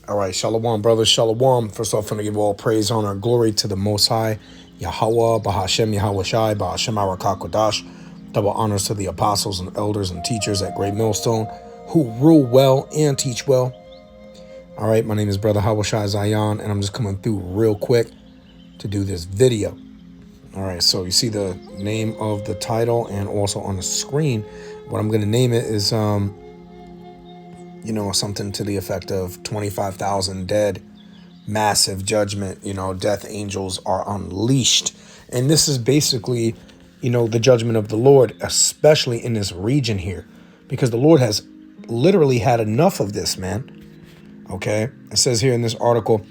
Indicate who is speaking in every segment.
Speaker 1: All right, shalom, brothers, shalom. First off, I'm going to give all praise, honor, and glory to the Most High, Yahweh, Bahashem, Yahweh Shai, Bahashem, Arakakodash. Double honors to the apostles and elders and teachers at Great Millstone who rule well and teach well. All right, my name is Brother Hawashai Zion, and I'm just coming through real quick to do this video. All right, so you see the name of the title and also on the screen. What I'm going to name it is, something to the effect of 25,000 dead, massive judgment, death angels are unleashed. And this is basically, the judgment of the Lord, especially in this region here, because the Lord has literally had enough of this, man. Okay, it says here in this article,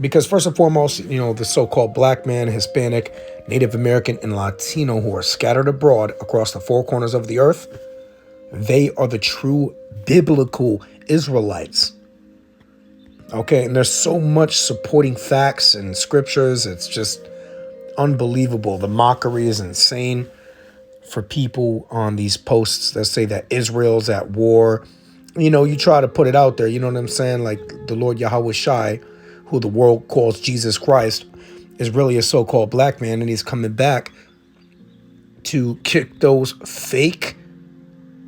Speaker 1: because first and foremost, the so-called black man, Hispanic, Native American, and Latino who are scattered abroad across the four corners of the earth, they are the true biblical Israelites. Okay, and there's so much supporting facts and scriptures. It's just unbelievable. The mockery is insane for people on these posts that say that Israel's at war. You try to put it out there, you know what I'm saying? Like the Lord Yahweh Shai, who the world calls Jesus Christ, is really a so-called black man, and he's coming back to kick those fake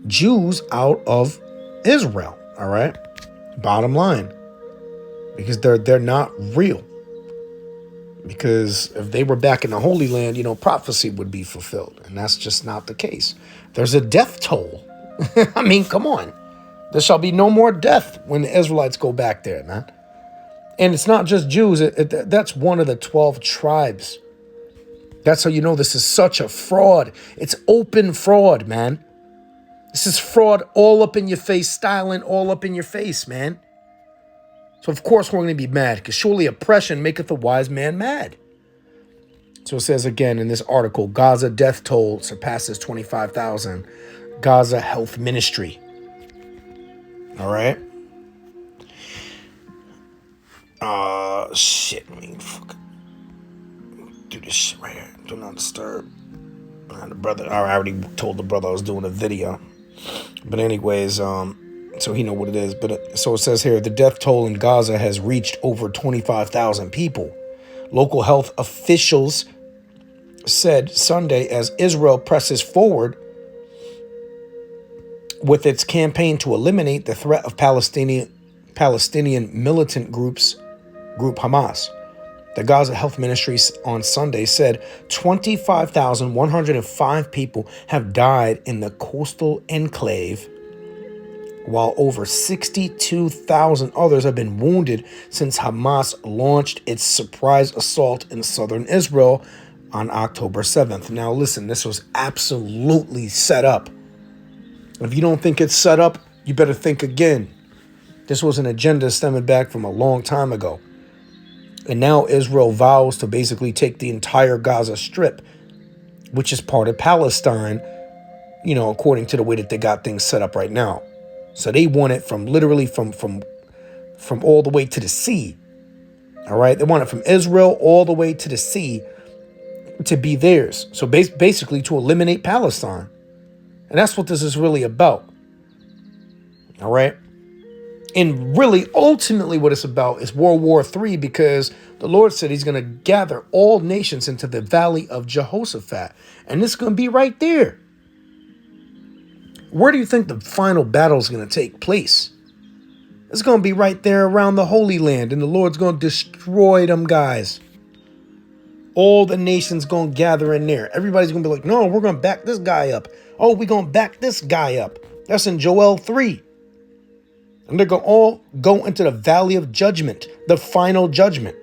Speaker 1: Jews out of Israel. All right, bottom line, because they're not real. Because if they were back in the Holy Land, prophecy would be fulfilled, and that's just not the case. There's a death toll. I mean, come on. There shall be no more death when the Israelites go back there, man. And it's not just Jews. That's one of the 12 tribes. That's how you know this is such a fraud. It's open fraud, man. This is fraud all up in your face, styling all up in your face, man. So of course we're going to be mad, because surely oppression maketh a wise man mad. So it says again in this article, Gaza death toll surpasses 25,000. Gaza health ministry. All right. Shit. Let me fucking do this shit right here. Do not disturb. The brother. I already told the brother I was doing a video. But anyways, so he know what it is. But so it says here, the death toll in Gaza has reached over 25,000 people. Local health officials said Sunday as Israel presses forward with its campaign to eliminate the threat of Palestinian militant group Hamas. The Gaza Health Ministry on Sunday said 25,105 people have died in the coastal enclave, while over 62,000 others have been wounded since Hamas launched its surprise assault in southern Israel on October 7th. Now listen, this was absolutely set up. If you don't think it's set up, you better think again. This was an agenda stemming back from a long time ago. And now Israel vows to basically take the entire Gaza Strip, which is part of Palestine, according to the way that they got things set up right now. So they want it from literally from all the way to the sea. All right. They want it from Israel all the way to the sea to be theirs. So basically to eliminate Palestine. And that's what this is really about. All right. And really, ultimately, what it's about is World War III, because the Lord said he's going to gather all nations into the valley of Jehoshaphat. And it's going to be right there. Where do you think the final battle is going to take place? It's going to be right there around the Holy Land. And the Lord's going to destroy them guys. All the nations going to gather in there. Everybody's going to be like, no, we're going to back this guy up. Oh, we're going to back this guy up. That's in Joel 3. And they're going to all go into the valley of judgment, the final judgment.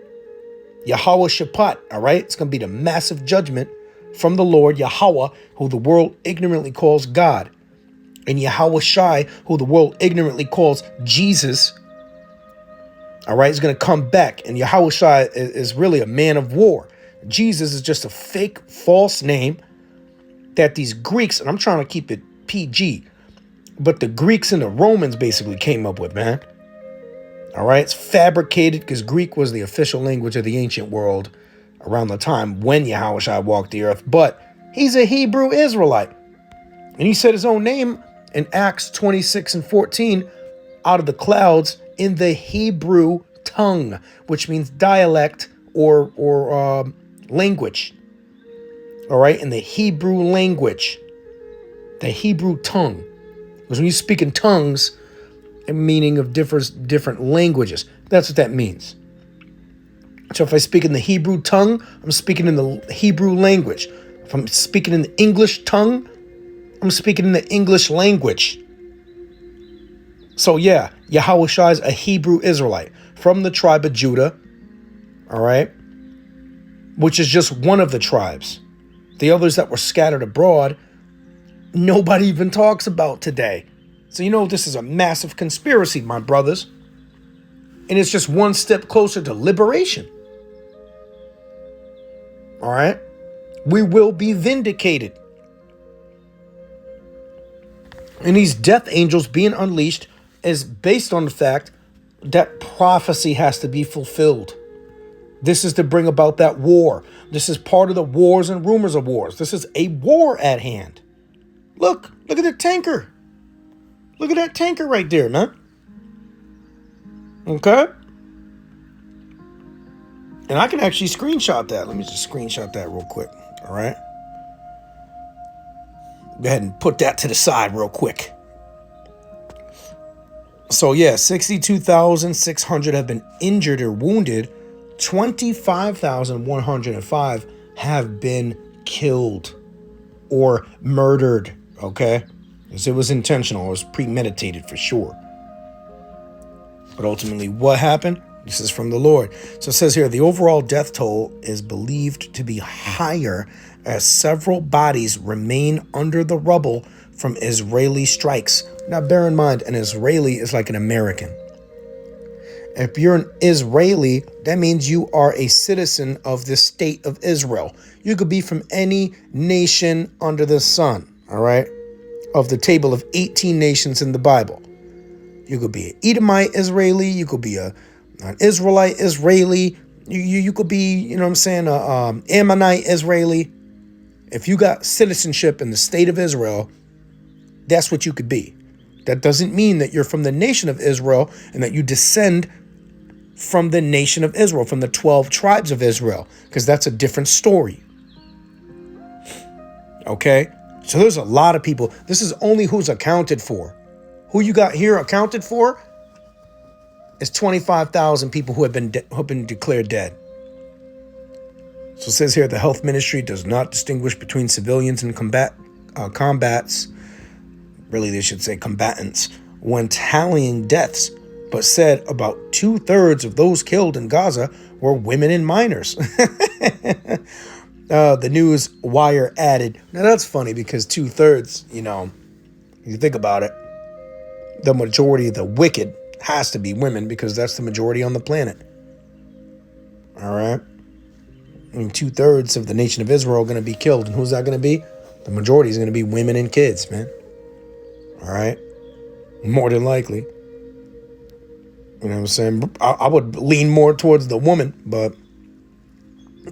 Speaker 1: Yahweh Shabbat, all right? It's going to be the massive judgment from the Lord, Yahweh, who the world ignorantly calls God. And Yahweh Shai, who the world ignorantly calls Jesus. All right? He's going to come back. And Yahweh Shai is really a man of war. Jesus is just a fake, false name that these Greeks, and I'm trying to keep it PG, but the Greeks and the Romans basically came up with, man. All right. It's fabricated because Greek was the official language of the ancient world around the time when Yahushua walked the earth. But he's a Hebrew Israelite. And he said his own name in Acts 26 and 14 out of the clouds in the Hebrew tongue, which means dialect or language. All right, in the Hebrew language, the Hebrew tongue. Because when you speak in tongues, a meaning of different languages. That's what that means. So if I speak in the Hebrew tongue, I'm speaking in the Hebrew language. If I'm speaking in the English tongue, I'm speaking in the English language. So yeah, Yahushua is a Hebrew Israelite from the tribe of Judah, all right, which is just one of the tribes. The others that were scattered abroad, nobody even talks about today. So this is a massive conspiracy, my brothers. And it's just one step closer to liberation. All right? We will be vindicated. And these death angels being unleashed is based on the fact that prophecy has to be fulfilled. This is to bring about that war. This is part of the wars and rumors of wars. This is a war at hand. Look at the tanker. Look at that tanker right there, man. Okay? And I can actually screenshot that. Let me just screenshot that real quick. All right? Go ahead and put that to the side real quick. So yeah, 62,600 have been injured or wounded. 25,105 have been killed or murdered, okay? Because it was intentional. It was premeditated for sure. But ultimately, what happened? This is from the Lord. So it says here, the overall death toll is believed to be higher as several bodies remain under the rubble from Israeli strikes. Now, bear in mind, an Israeli is like an American. If you're an Israeli, that means you are a citizen of the state of Israel. You could be from any nation under the sun, all right? Of the table of 18 nations in the Bible. You could be an Edomite Israeli. You could be an Israelite Israeli. You could be, Ammonite Israeli. If you got citizenship in the state of Israel, that's what you could be. That doesn't mean that you're from the nation of Israel and that you descend from the nation of Israel, from the 12 tribes of Israel, because that's a different story. Okay? So there's a lot of people. This is only who's accounted for. Who you got here accounted for is 25,000 people who have been declared dead. So it says here, the health ministry does not distinguish between civilians and combats. Really, they should say combatants, when tallying deaths, but said about 2/3 of those killed in Gaza were women and minors. The news wire added. Now that's funny because 2/3, you think about it, the majority of the wicked has to be women because that's the majority on the planet. All right. And 2/3 of the nation of Israel are going to be killed. And who's that going to be? The majority is going to be women and kids, man. All right. More than likely. You know what I'm saying? I would lean more towards the woman, but,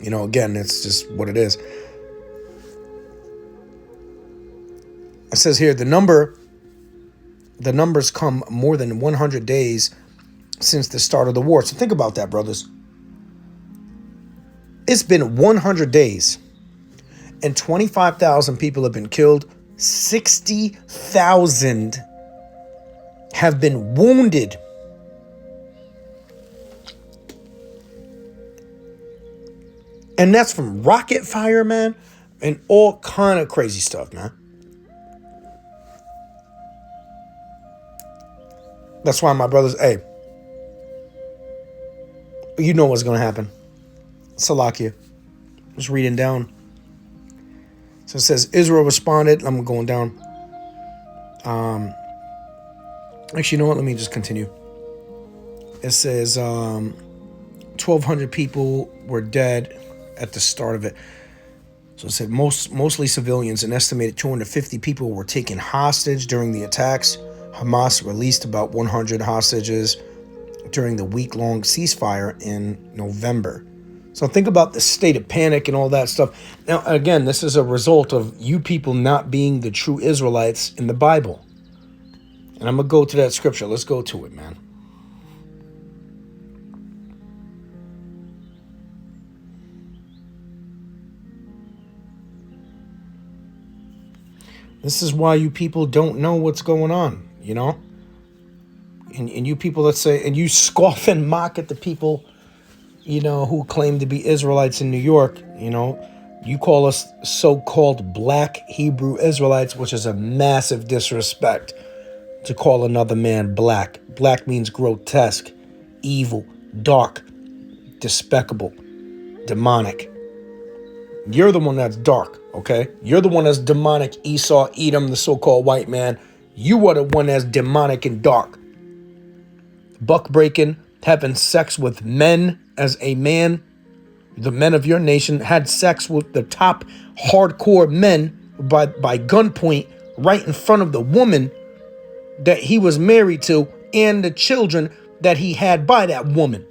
Speaker 1: again, it's just what it is. It says here, the numbers come more than 100 days since the start of the war. So think about that, brothers. It's been 100 days and 25,000 people have been killed. 60,000 have been wounded. And that's from rocket fire, man, and all kind of crazy stuff, man. That's why my brothers, hey, you know what's going to happen. Salakia. Just reading down. So it says, Israel responded. I'm going down. Actually, you know what? Let me just continue. It says 1,200 people were dead at the start of it. So it said mostly civilians. An estimated 250 people were taken hostage during the attacks. Hamas released about 100 hostages during the week-long ceasefire in November. So think about the state of panic and all that stuff. Now, again, this is a result of you people not being the true Israelites in the Bible. And I'm going to go to that scripture. Let's go to it, man. This is why you people don't know what's going on, you know? And you people that say, and you scoff and mock at the people, you know, who claim to be Israelites in New York, you know, you call us so-called black Hebrew Israelites, which is a massive disrespect to call another man black. Black means grotesque, evil, dark, despicable, demonic. You're the one that's dark, okay? You're the one that's demonic. Esau, Edom, the so-called white man. You are the one that's demonic and dark. Buck breaking, having sex with men as a man. The men of your nation had sex with the top hardcore men by gunpoint right in front of the woman that he was married to and the children that he had by that woman.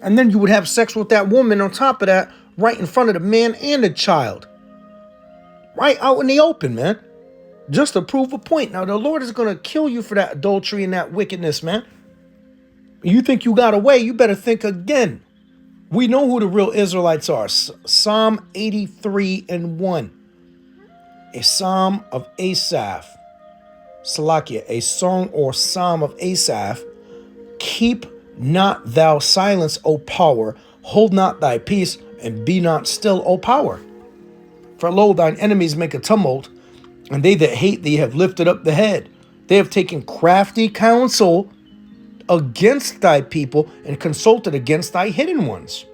Speaker 1: And then you would have sex with that woman on top of that right in front of the man and the child. Right out in the open, man. Just to prove a point. Now, the Lord is going to kill you for that adultery and that wickedness, man. You think you got away, you better think again. We know who the real Israelites are. Psalm 83 and 1. A psalm of Asaph. Salakia, a song or psalm of Asaph. Keep not thou silence, O power. Hold not thy peace, and be not still, O power. For lo, thine enemies make a tumult, and they that hate thee have lifted up the head. They have taken crafty counsel against thy people and consulted against thy hidden ones.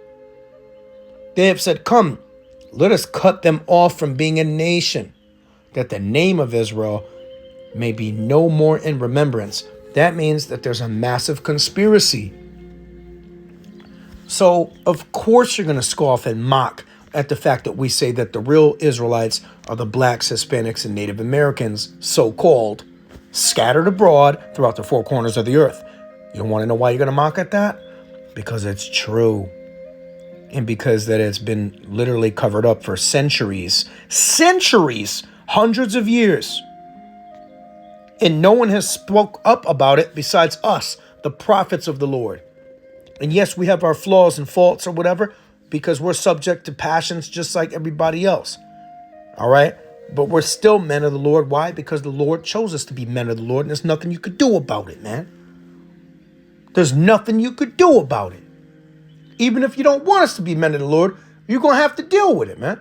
Speaker 1: They have said, come, let us cut them off from being a nation, that the name of Israel may be no more in remembrance. That means that there's a massive conspiracy. So, of course, you're going to scoff and mock at the fact that we say that the real Israelites are the blacks, Hispanics, and Native Americans, so-called, scattered abroad throughout the four corners of the earth. You want to know why you're going to mock at that? Because it's true. And because that it's been literally covered up for centuries, hundreds of years. And no one has spoke up about it besides us, the prophets of the Lord. And yes, we have our flaws and faults or whatever, because we're subject to passions just like everybody else. All right? But we're still men of the Lord. Why? Because the Lord chose us to be men of the Lord, and there's nothing you could do about it, man. There's nothing you could do about it. Even if you don't want us to be men of the Lord, you're going to have to deal with it, man.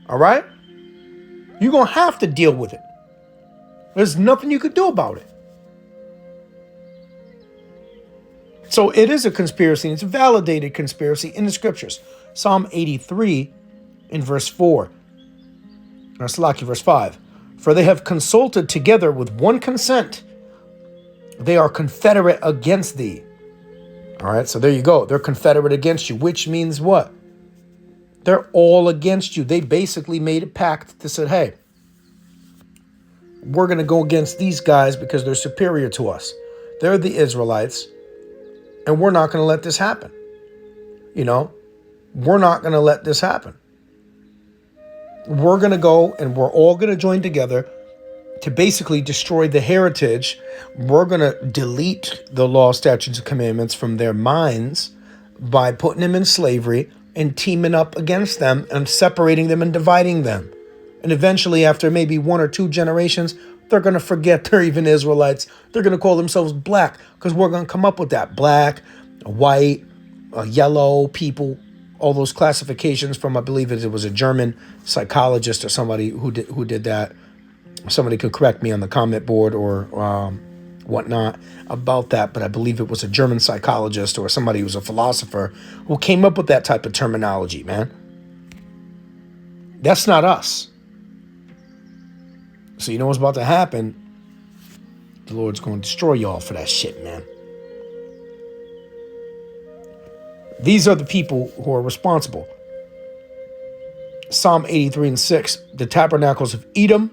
Speaker 1: All right? You're going to have to deal with it. There's nothing you could do about it. So it is a conspiracy. It's a validated conspiracy in the scriptures. Psalm 83 in verse 4. Or Salaki, verse 5. For they have consulted together with one consent. They are confederate against thee. All right, so there you go. They're confederate against you, which means what? They're all against you. They basically made a pact that said, hey, we're going to go against these guys because they're superior to us. They're the Israelites, and we're not going to let this happen. You know, we're not going to let this happen. We're going to go and we're all going to join together to basically destroy the heritage. We're going to delete the law, statutes, and commandments from their minds by putting them in slavery and teaming up against them and separating them and dividing them. And eventually, after maybe 1 or 2 generations, they're going to forget they're even Israelites. They're going to call themselves black because we're going to come up with that. Black, white, yellow people, all those classifications from, I believe it was a German psychologist or somebody who did that. Somebody could correct me on the comment board or whatnot about that, but I believe it was a German psychologist or somebody who was a philosopher who came up with that type of terminology, man. That's not us. So you know what's about to happen? The Lord's going to destroy y'all for that shit, man. These are the people who are responsible. Psalm 83 and 6, the tabernacles of Edom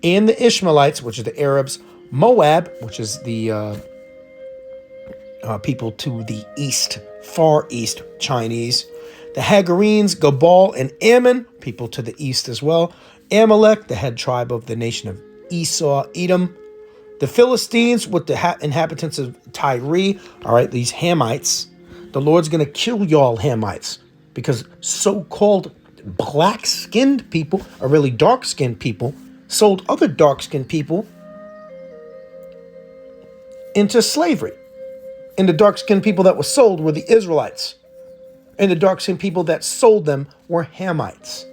Speaker 1: and the Ishmaelites, which are the Arabs, Moab, which is the people to the east, far east, Chinese, the Hagarenes, Gabal, and Ammon, people to the east as well, Amalek, the head tribe of the nation of Esau, Edom. The Philistines with the inhabitants of Tyre, all right, these Hamites. The Lord's going to kill y'all Hamites because so-called black-skinned people, or really dark-skinned people, sold other dark-skinned people into slavery. And the dark-skinned people that were sold were the Israelites. And the dark-skinned people that sold them were Hamites.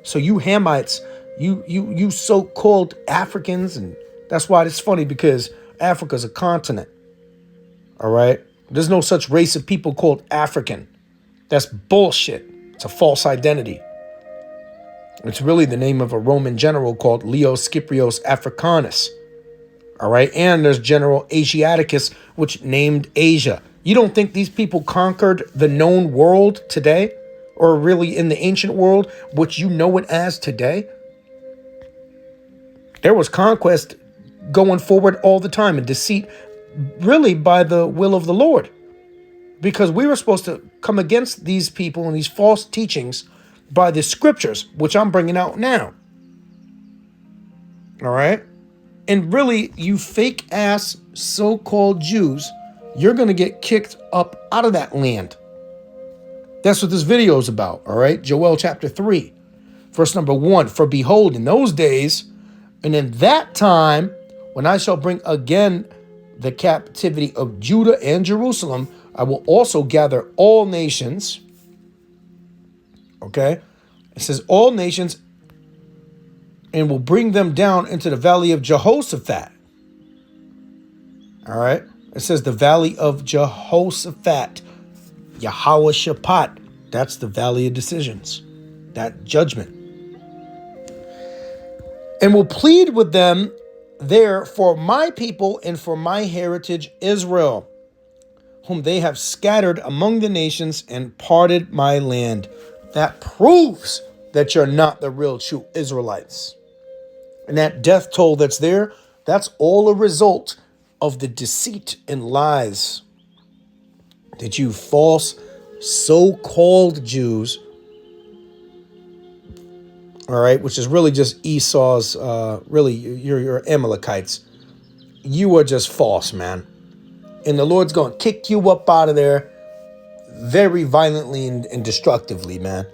Speaker 1: So you Hamites, you so-called Africans, and that's why it's funny because Africa's a continent. All right? There's no such race of people called African. That's bullshit. It's a false identity. It's really the name of a Roman general called Leo Scipios Africanus. All right? And there's General Asiaticus, which named Asia. You don't think these people conquered the known world today? Or really in the ancient world, which you know it as today? There was conquest going forward all the time and deceit really by the will of the Lord. Because we were supposed to come against these people and these false teachings by the scriptures, which I'm bringing out now. All right? And really, you fake ass so-called Jews, you're going to get kicked up out of that land. That's what this video is about, all right? Joel chapter 3, verse number 1. For behold, in those days, and in that time, when I shall bring again the captivity of Judah and Jerusalem, I will also gather all nations. Okay? It says all nations, and will bring them down into the valley of Jehoshaphat. All right? It says the valley of Jehoshaphat. Yahweh-Shaphat. That's the valley of decisions. That judgment. And will plead with them there for my people and for my heritage Israel, whom they have scattered among the nations and parted my land. That proves that you're not the real true Israelites. And that death toll that's there, that's all a result of the deceit and lies that you false so-called Jews, all right, which is really just Esau's, really, you're Amalekites. You are just false, man. And the Lord's going to kick you up out of there very violently and destructively, man.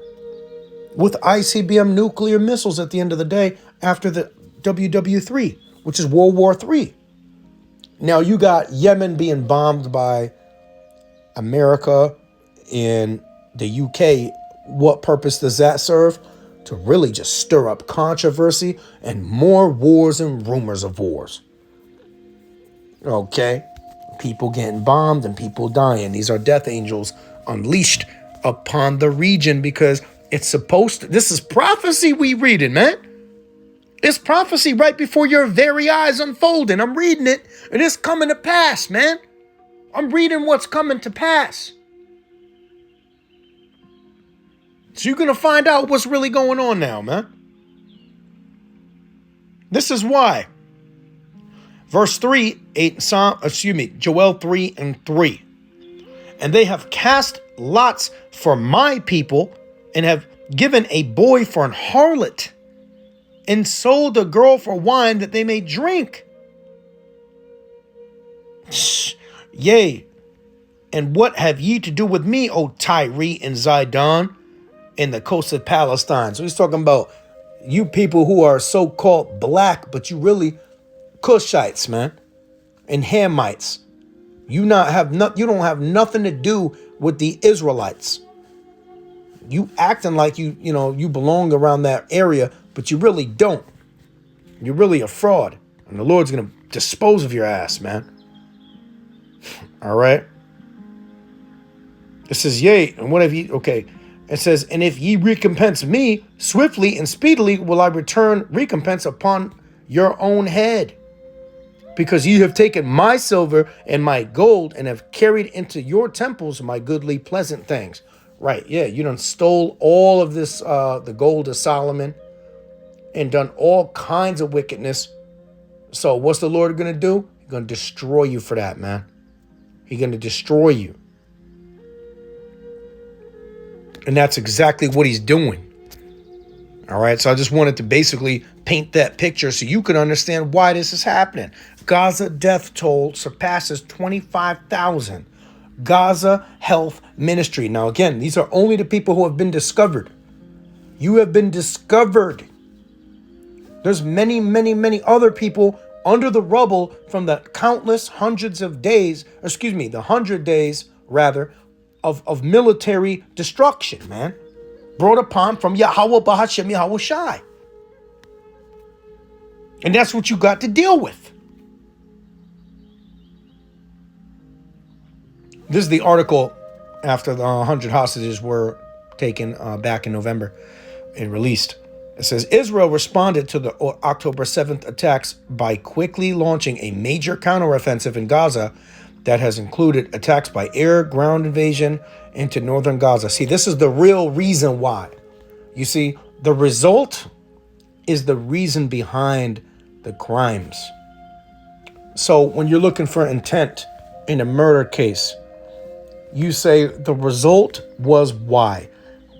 Speaker 1: With ICBM nuclear missiles at the end of the day after the WW3, which is World War III. Now, you got Yemen being bombed by America and the UK. What purpose does that serve? To really just stir up controversy and more wars and rumors of wars. Okay? People getting bombed and people dying. These are death angels unleashed upon the region because it's supposed to. This is prophecy we reading, man. It's prophecy right before your very eyes unfolding. I'm reading it and it's coming to pass, man. I'm reading what's coming to pass. So you're going to find out what's really going on now, man. This is why. Verse 3, Joel 3 and 3. And they have cast lots for my people and have given a boy for an harlot and sold a girl for wine that they may drink. Yea, and what have ye to do with me, O Tyre and Zidon, in the coast of Palestine? So he's talking about you people who are so-called black, but you really Cushites, man, and Hamites. You don't have nothing to do with the Israelites. You acting like you belong around that area, but you really don't. You're really a fraud, and the Lord's gonna dispose of your ass, man. All right. It says, yea, and what have ye? Okay. It says, and if ye recompense me, swiftly and speedily will I return recompense upon your own head. Because ye have taken my silver and my gold and have carried into your temples my goodly pleasant things. Right, yeah, you done stole all of this, the gold of Solomon, and done all kinds of wickedness. So what's the Lord going to do? He's going to destroy you for that, man. He's going to destroy you. And that's exactly what he's doing. All right, so I just wanted to basically paint that picture so you can understand why this is happening. Gaza death toll surpasses 25,000. Gaza Health Ministry. Now, again, these are only the people who have been discovered. You have been discovered. There's many, many, many other people under the rubble from the countless hundreds of days, the 100 days, rather, of military destruction, man. Brought upon from Yahweh Bahashem Yahweh Shai. And that's what you got to deal with. This is the article after the 100 hostages were taken back in November and released. It says, Israel responded to the October 7th attacks by quickly launching a major counteroffensive in Gaza that has included attacks by air, ground invasion into northern Gaza. See, this is the real reason why. You see, the result is the reason behind the crimes. So when you're looking for intent in a murder case, you say the result was why.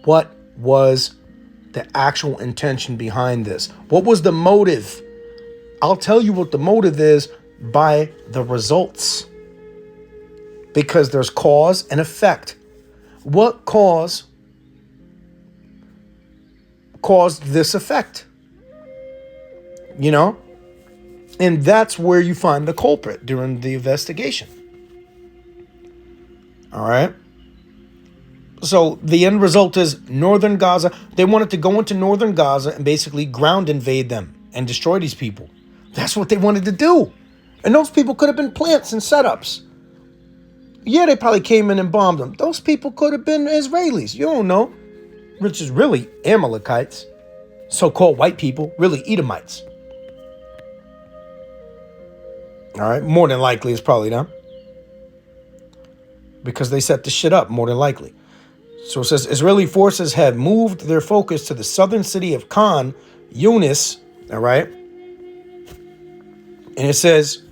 Speaker 1: What was the actual intention behind this? What was the motive? I'll tell you what the motive is by the results. Because there's cause and effect. What caused this effect? You know? And that's where you find the culprit during the investigation. All right? So the end result is northern Gaza. They wanted to go into northern Gaza and basically ground invade them and destroy these people. That's what they wanted to do. And those people could have been plants and setups. Yeah, they probably came in and bombed them. Those people could have been Israelis. You don't know. Which is really Amalekites. So-called white people. Really Edomites. All right. More than likely it's probably them. Because they set the shit up, more than likely. So it says, Israeli forces have moved their focus to the southern city of Khan Yunis. All right. And it says,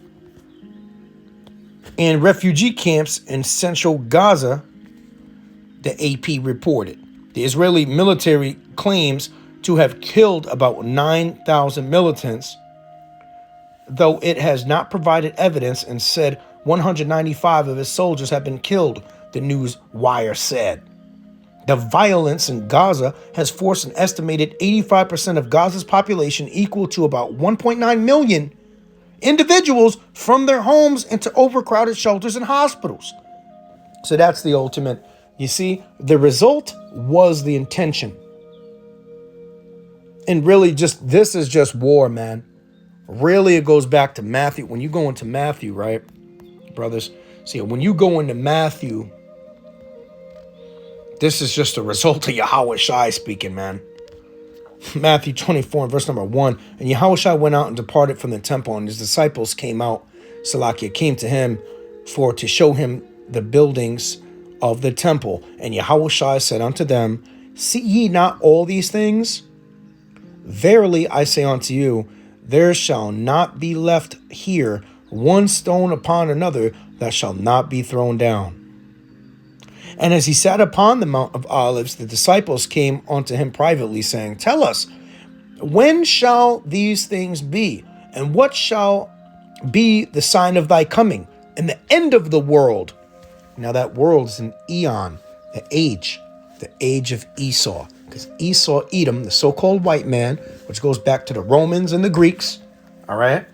Speaker 1: in refugee camps in central Gaza, the AP reported. The Israeli military claims to have killed about 9,000 militants, though it has not provided evidence, and said 195 of its soldiers have been killed, the news wire said. The violence in Gaza has forced an estimated 85% of Gaza's population, equal to about 1.9 million, individuals from their homes into overcrowded shelters and hospitals. So that's the ultimate. You see, the result was the intention. And really this is just war, man. Really, it goes back to Matthew. When you go into Matthew, right, brothers? See, when you go into Matthew, this is just a result of Yahweh Shai speaking, man. Matthew 24 and verse number 1. And Yahushua went out and departed from the temple, and his disciples came out, Salakia, came to him for to show him the buildings of the temple. And Yahushua said unto them, see ye not all these things? Verily I say unto you, there shall not be left here one stone upon another that shall not be thrown down. And as he sat upon the Mount of Olives, the disciples came unto him privately, saying, tell us, when shall these things be? And what shall be the sign of thy coming and the end of the world? Now that world is an eon, the age of Esau. Because Esau, Edom, the so-called white man, which goes back to the Romans and the Greeks, all right,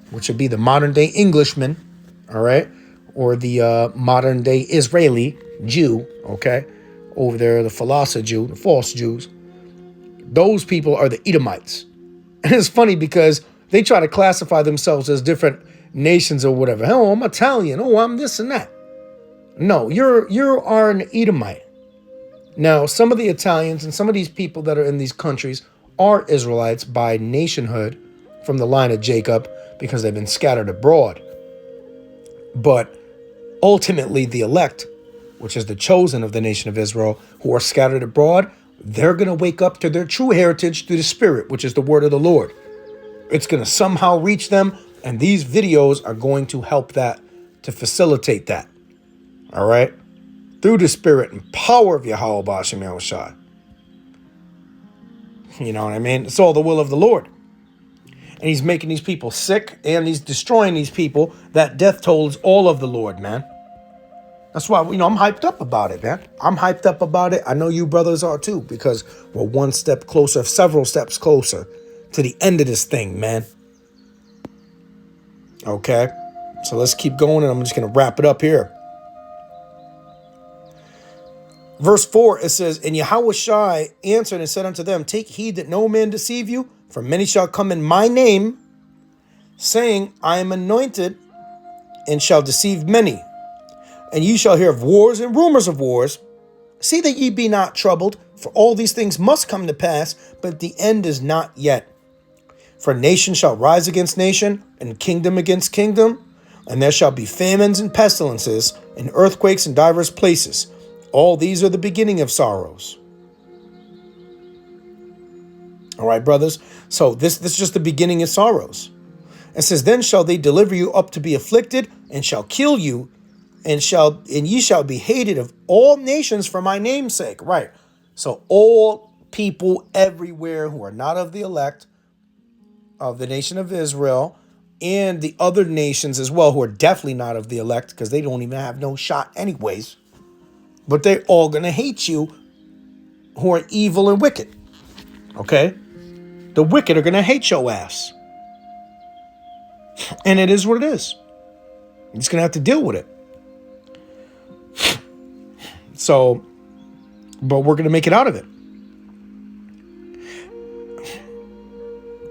Speaker 1: which would be the modern-day Englishman, all right, or the modern-day Israeli Jew, okay, over there, the philosopher Jew, the false Jews. Those people are the Edomites. And it's funny because they try to classify themselves as different nations or whatever. Oh, I'm Italian. Oh, I'm this and that. No, you are an Edomite. Now, some of the Italians and some of these people that are in these countries are Israelites by nationhood from the line of Jacob because they've been scattered abroad. But ultimately, the elect, which is the chosen of the nation of Israel, who are scattered abroad, they're going to wake up to their true heritage through the Spirit, which is the word of the Lord. It's going to somehow reach them, and these videos are going to help that, to facilitate that. All right? Through the Spirit and power of Yahweh Ba'ashem Yahushua. You know what I mean? It's all the will of the Lord. And he's making these people sick, and he's destroying these people. That death toll is all of the Lord, man. That's why, I'm hyped up about it, man. I'm hyped up about it. I know you brothers are too, because we're one step closer, several steps closer to the end of this thing, man. Okay? So let's keep going, and I'm just going to wrap it up here. Verse 4, it says, And Yahushua answered and said unto them, Take heed that no man deceive you, for many shall come in my name, saying, I am anointed, and shall deceive many. And ye shall hear of wars and rumors of wars. See that ye be not troubled, for all these things must come to pass, but the end is not yet. For nation shall rise against nation, and kingdom against kingdom, and there shall be famines and pestilences, and earthquakes in divers places. All these are the beginning of sorrows. All right, brothers. So this is just the beginning of sorrows. It says, Then shall they deliver you up to be afflicted, and shall kill you, and ye shall be hated of all nations for my name's sake. Right. So all people everywhere who are not of the elect of the nation of Israel, and the other nations as well, who are definitely not of the elect, because they don't even have no shot anyways. But they're all going to hate you who are evil and wicked. Okay? The wicked are going to hate your ass. And it is what it is. You're just going to have to deal with it. So, but we're going to make it out of it.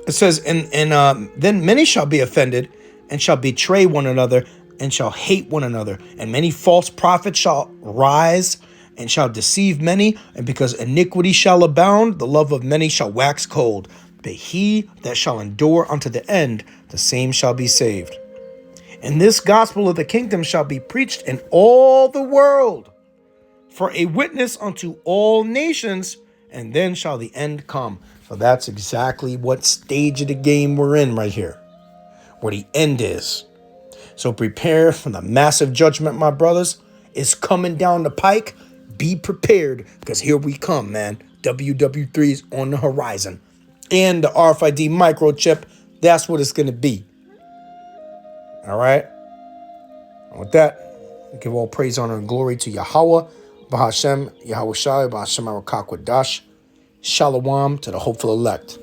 Speaker 1: It says, and then many shall be offended, and shall betray one another, and shall hate one another. And many false prophets shall rise, and shall deceive many. And because iniquity shall abound, the love of many shall wax cold. But he that shall endure unto the end, the same shall be saved. And this gospel of the kingdom shall be preached in all the world, for a witness unto all nations, and then shall the end come. So that's exactly what stage of the game we're in right here, where the end is. So prepare for the massive judgment, my brothers. It's coming down the pike. Be prepared, because here we come, man. WW3 is on the horizon. And the RFID microchip, that's what it's going to be. All right? And with that, give all praise, honor, and glory to Yahweh, Bahashem, Yahushua, Bahashem Arakakwadash. Shalom to the hopeful elect.